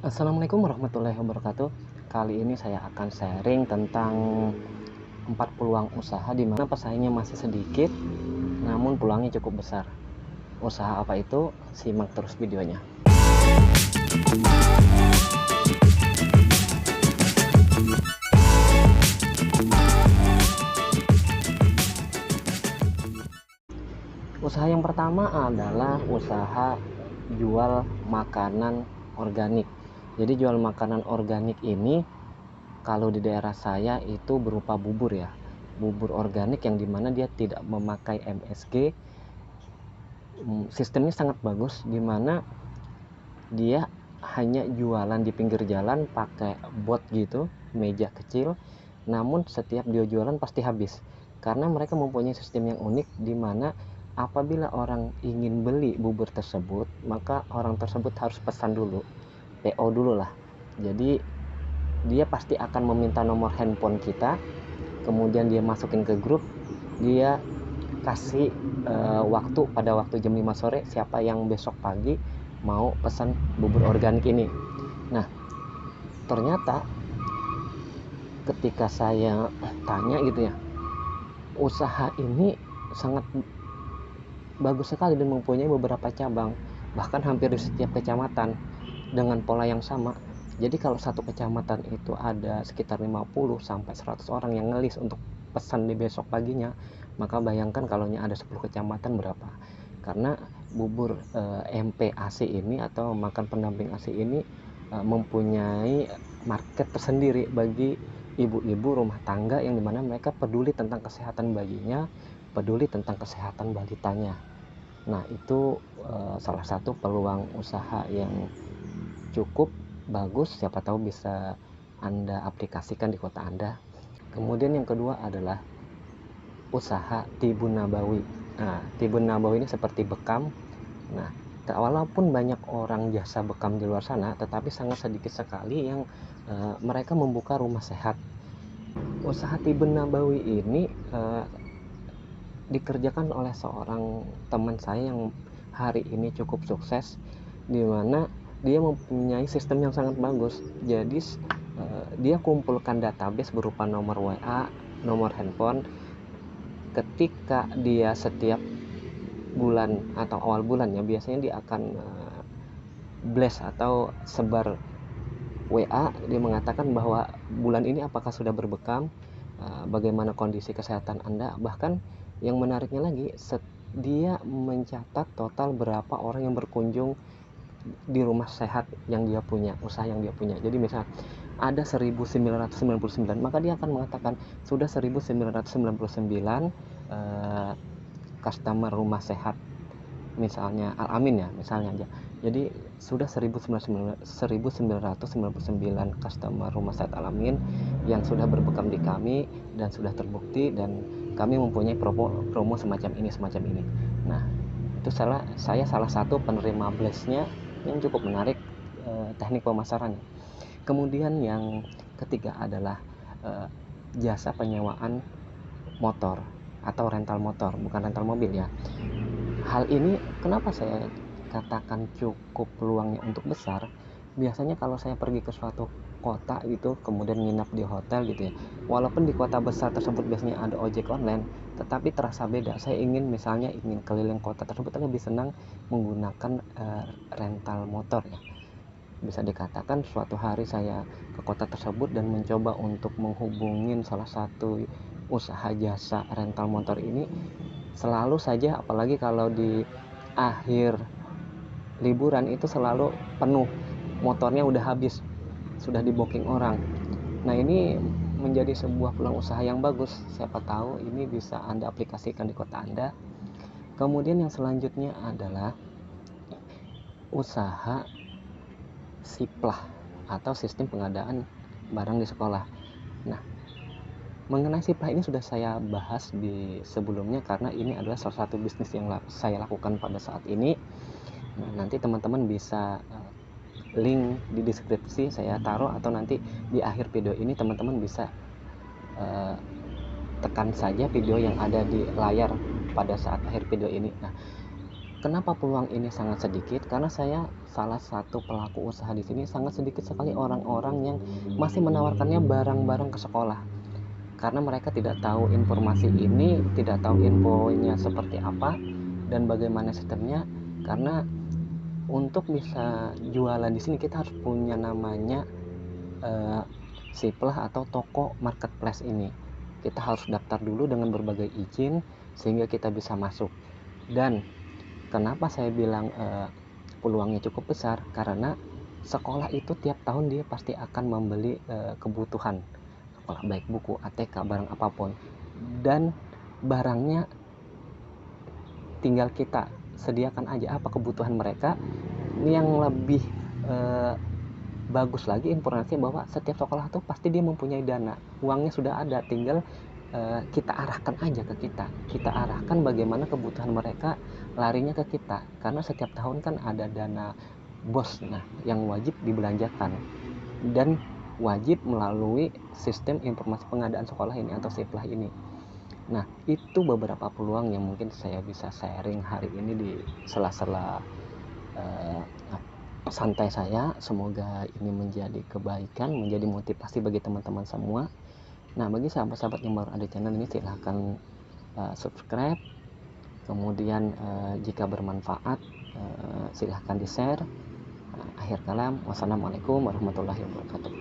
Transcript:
Assalamualaikum warahmatullahi wabarakatuh. Kali ini saya akan sharing tentang 4 peluang usaha di mana pesaingnya masih sedikit namun peluangnya cukup besar. Usaha apa itu? Simak terus videonya. Usaha yang pertama adalah usaha jual makanan organik. Jadi jual makanan organik ini kalau di daerah saya itu berupa bubur ya. Bubur organik yang dimana dia tidak memakai MSG. Sistemnya sangat bagus dimana dia hanya jualan di pinggir jalan pakai bot gitu, meja kecil, namun setiap dia jualan pasti habis karena mereka mempunyai sistem yang unik di mana apabila orang ingin beli bubur tersebut maka orang tersebut harus pesan dulu, PO dulu lah. Jadi dia pasti akan meminta nomor handphone kita, kemudian dia masukin ke grup, dia kasih waktu jam 5 sore siapa yang besok pagi mau pesan bubur organik ini. Nah, ternyata ketika saya tanya gitu ya, usaha ini sangat bagus sekali dan mempunyai beberapa cabang, bahkan hampir di setiap kecamatan dengan pola yang sama. Jadi kalau satu kecamatan itu ada sekitar 50 sampai 100 orang yang ngelis untuk pesan di besok paginya, maka bayangkan kalau ada 10 kecamatan berapa. Karena bubur MPAC ini atau makan pendamping ASI ini mempunyai market tersendiri bagi ibu-ibu rumah tangga yang dimana mereka peduli tentang kesehatan bayinya, peduli tentang kesehatan balitanya. Nah itu salah satu peluang usaha yang cukup bagus, siapa tahu bisa Anda aplikasikan di kota Anda. Kemudian yang kedua adalah usaha tibun nabawi. Nah, tibun nabawi ini seperti bekam. Nah, walaupun banyak orang jasa bekam di luar sana, tetapi sangat sedikit sekali yang mereka membuka rumah sehat. Usaha tibun nabawi ini dikerjakan oleh seorang teman saya yang hari ini cukup sukses, di mana dia mempunyai sistem yang sangat bagus. Jadi dia kumpulkan database berupa nomor WA, nomor handphone. Ketika dia setiap bulan atau awal bulan ya, biasanya dia akan blast atau sebar WA, dia mengatakan bahwa bulan ini apakah sudah berbekam, bagaimana kondisi kesehatan Anda. Bahkan yang menariknya lagi, dia mencatat total berapa orang yang berkunjung di rumah sehat yang dia punya, usaha yang dia punya. Jadi misal ada 1999, maka dia akan mengatakan sudah 1999 customer rumah sehat, misalnya Al-Amin ya, misalnya aja. Jadi sudah 1999 customer rumah sehat Al-Amin yang sudah berbekam di kami dan sudah terbukti, dan kami mempunyai promo semacam ini. Nah, itu saya salah satu penerima blast-nya yang cukup menarik teknik pemasarannya. Kemudian yang ketiga adalah jasa penyewaan motor atau rental motor, bukan rental mobil ya. Hal ini kenapa saya katakan cukup peluangnya untuk besar? Biasanya kalau saya pergi ke suatu kota gitu, kemudian nginap di hotel gitu ya, walaupun di kota besar tersebut biasanya ada ojek online, tetapi terasa beda. Saya ingin keliling kota tersebut, lebih senang menggunakan rental motor ya. Bisa dikatakan suatu hari saya ke kota tersebut dan mencoba untuk menghubungin salah satu usaha jasa rental motor ini, selalu saja, apalagi kalau di akhir liburan itu selalu penuh, motornya udah habis, sudah di booking orang. Nah ini menjadi sebuah peluang usaha yang bagus, siapa tahu ini bisa Anda aplikasikan di kota Anda. Kemudian yang selanjutnya adalah usaha siplah atau sistem pengadaan barang di sekolah. Nah, mengenai siplah ini sudah saya bahas di sebelumnya karena ini adalah salah satu bisnis yang saya lakukan pada saat ini. Nah, nanti teman-teman bisa link di deskripsi saya taruh, atau nanti di akhir video ini teman-teman bisa tekan saja video yang ada di layar pada saat akhir video ini. Nah, Kenapa peluang ini sangat sedikit? Karena saya salah satu pelaku usaha di sini, sangat sedikit sekali orang-orang yang masih menawarkannya barang-barang ke sekolah. Karena mereka tidak tahu informasi ini, tidak tahu infonya seperti apa dan bagaimana sistemnya. Karena untuk bisa jualan di sini kita harus punya namanya siplah atau toko marketplace ini. Kita harus daftar dulu dengan berbagai izin sehingga kita bisa masuk. Dan kenapa saya bilang peluangnya cukup besar? Karena sekolah itu tiap tahun dia pasti akan membeli kebutuhan sekolah, baik buku, ATK, barang apapun. Dan barangnya tinggal kita sediakan aja apa kebutuhan mereka. Yang lebih bagus lagi informasi bahwa setiap sekolah tuh pasti dia mempunyai dana, uangnya sudah ada, tinggal kita arahkan aja ke kita arahkan bagaimana kebutuhan mereka larinya ke kita. Karena setiap tahun kan ada dana bos, nah yang wajib dibelanjakan dan wajib melalui sistem informasi pengadaan sekolah ini atau siplah ini. Nah, itu beberapa peluang yang mungkin saya bisa sharing hari ini di sela-sela santai saya. Semoga ini menjadi kebaikan, menjadi motivasi bagi teman-teman semua. Nah, bagi sahabat-sahabat yang baru ada channel ini, silahkan subscribe. Kemudian jika bermanfaat, silahkan di share. Akhir kalam, wassalamualaikum warahmatullahi wabarakatuh.